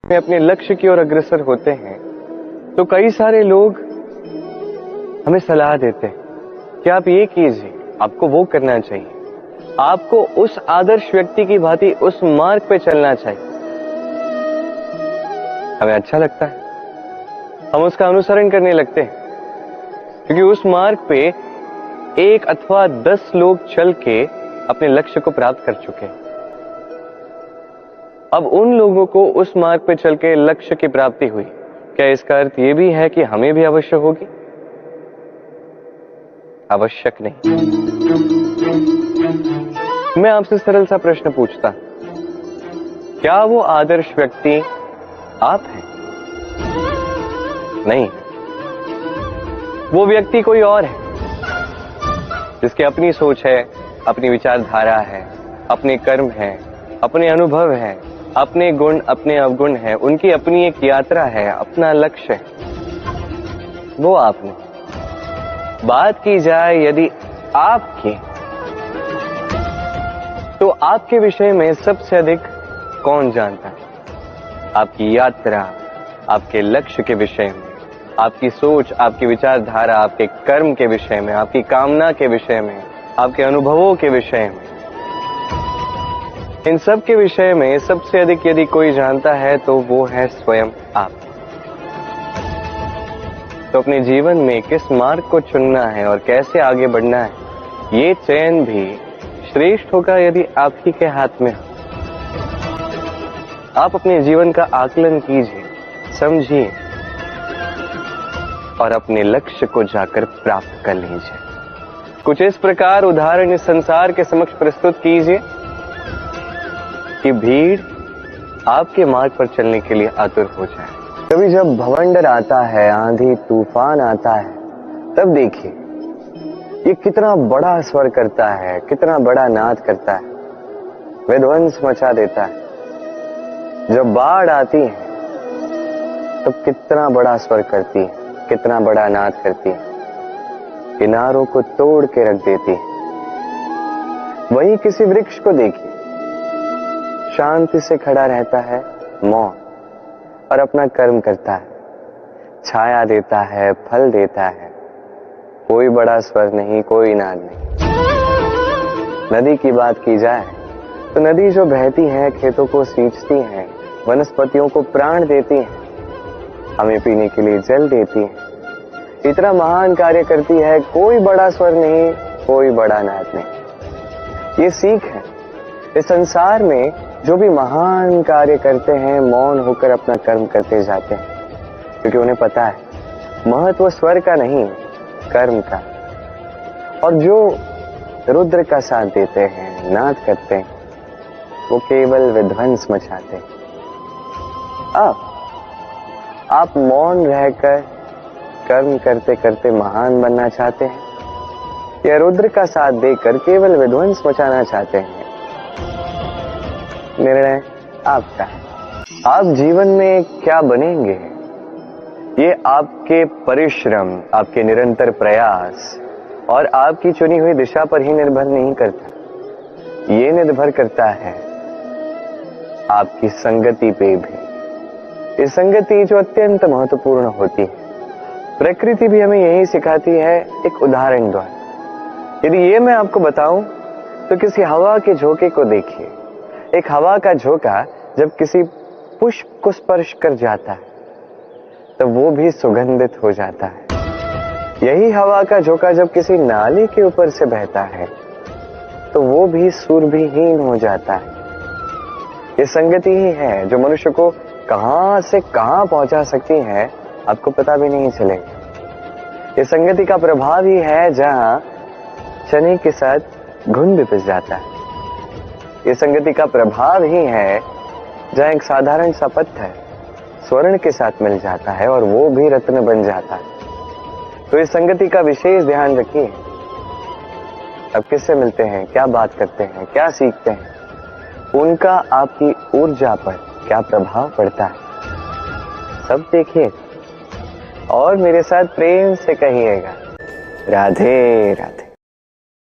में अपने लक्ष्य की ओर अग्रसर होते हैं तो कई सारे लोग हमें सलाह देते हैं कि आप ये कीजिए, आपको वो करना चाहिए, आपको उस आदर्श व्यक्ति की भांति उस मार्ग पे चलना चाहिए। हमें अच्छा लगता है, हम उसका अनुसरण करने लगते हैं, क्योंकि उस मार्ग पे 1 अथवा 10 लोग चल के अपने लक्ष्य को प्राप्त कर चुके हैं। अब उन लोगों को उस मार्ग पे चल के लक्ष्य की प्राप्ति हुई, क्या इसका अर्थ यह भी है कि हमें भी अवश्य होगी? आवश्यक नहीं। मैं आपसे सरल सा प्रश्न पूछता, क्या वो आदर्श व्यक्ति आप हैं? नहीं, वो व्यक्ति कोई और है, जिसकी अपनी सोच है, अपनी विचारधारा है, अपने कर्म है, अपने अनुभव है, अपने गुण अपने अवगुण है, उनकी अपनी एक यात्रा है, अपना लक्ष्य है। वो आप नहीं। बात की जाए यदि आपकी, तो आपके विषय में सबसे अधिक कौन जानता है? आपकी यात्रा, आपके लक्ष्य के विषय में, आपकी सोच, आपकी विचारधारा, आपके कर्म के विषय में, आपकी कामना के विषय में, आपके अनुभवों के विषय में, इन सब के विषय में सबसे अधिक यदि कोई जानता है तो वो है स्वयं आप। तो अपने जीवन में किस मार्ग को चुनना है और कैसे आगे बढ़ना है, ये चयन भी श्रेष्ठ होगा यदि आप ही के हाथ में हो। आप अपने जीवन का आकलन कीजिए, समझिए और अपने लक्ष्य को जाकर प्राप्त कर लीजिए। कुछ इस प्रकार उदाहरण इस संसार के समक्ष प्रस्तुत कीजिए कि भीड़ आपके मार्ग पर चलने के लिए आतुर हो जाए। कभी जब भवंडर आता है, आंधी तूफान आता है, तब देखिए ये कितना बड़ा स्वर करता है, कितना बड़ा नाद करता है, विध्वंस मचा देता है। जब बाढ़ आती है तब कितना बड़ा स्वर करती है, कितना बड़ा नाद करती है, किनारों को तोड़ के रख देती है। वहीं किसी वृक्ष को देखिए, शांति से खड़ा रहता है, मौन, और अपना कर्म करता है, छाया देता है, फल देता है, कोई बड़ा स्वर नहीं, कोई नाद नहीं। नदी की बात की जाए तो नदी जो बहती है, खेतों को सींचती है, वनस्पतियों को प्राण देती है, हमें पीने के लिए जल देती है, इतना महान कार्य करती है, कोई बड़ा स्वर नहीं, कोई बड़ा नाद नहीं। ये सीख है। इस संसार में जो भी महान कार्य करते हैं, मौन होकर अपना कर्म करते जाते हैं, क्योंकि उन्हें पता है महत्व स्वर का नहीं, कर्म का। और जो रुद्र का साथ देते हैं, नाद करते हैं, वो केवल विध्वंस मचाते हैं। आप मौन रहकर कर्म करते करते महान बनना चाहते हैं, या रुद्र का साथ देकर केवल विध्वंस मचाना चाहते हैं? निर्णय आपका है। आप जीवन में क्या बनेंगे, ये आपके परिश्रम, आपके निरंतर प्रयास और आपकी चुनी हुई दिशा पर ही निर्भर नहीं करता। ये निर्भर करता है आपकी संगति पे भी। ये संगति जो अत्यंत महत्वपूर्ण होती है। प्रकृति भी हमें यही सिखाती है, एक उदाहरण द्वारा। यदि ये मैं आपको बताऊं तो किसी हवा के झोंके को देखिए। एक हवा का झोंका जब किसी पुष्प को स्पर्श कर जाता है तो वो भी सुगंधित हो जाता है। यही हवा का झोंका जब किसी नाले के ऊपर से बहता है तो वो भी सुरभिहीन हो जाता है। ये संगति ही है जो मनुष्य को कहां से कहां पहुंचा सकती है, आपको पता भी नहीं चलेगा। ये संगति का प्रभाव ही है जहां चने के साथ घुन भी पिस जाता है। ये संगति का प्रभाव ही है जहां एक साधारण सा पत्थर स्वर्ण के साथ मिल जाता है और वो भी रत्न बन जाता है। तो इस संगति का विशेष ध्यान रखिए। अब किससे मिलते हैं, क्या बात करते हैं, क्या सीखते हैं, उनका आपकी ऊर्जा पर क्या प्रभाव पड़ता है, सब देखिए और मेरे साथ प्रेम से कहिएगा, राधे राधे।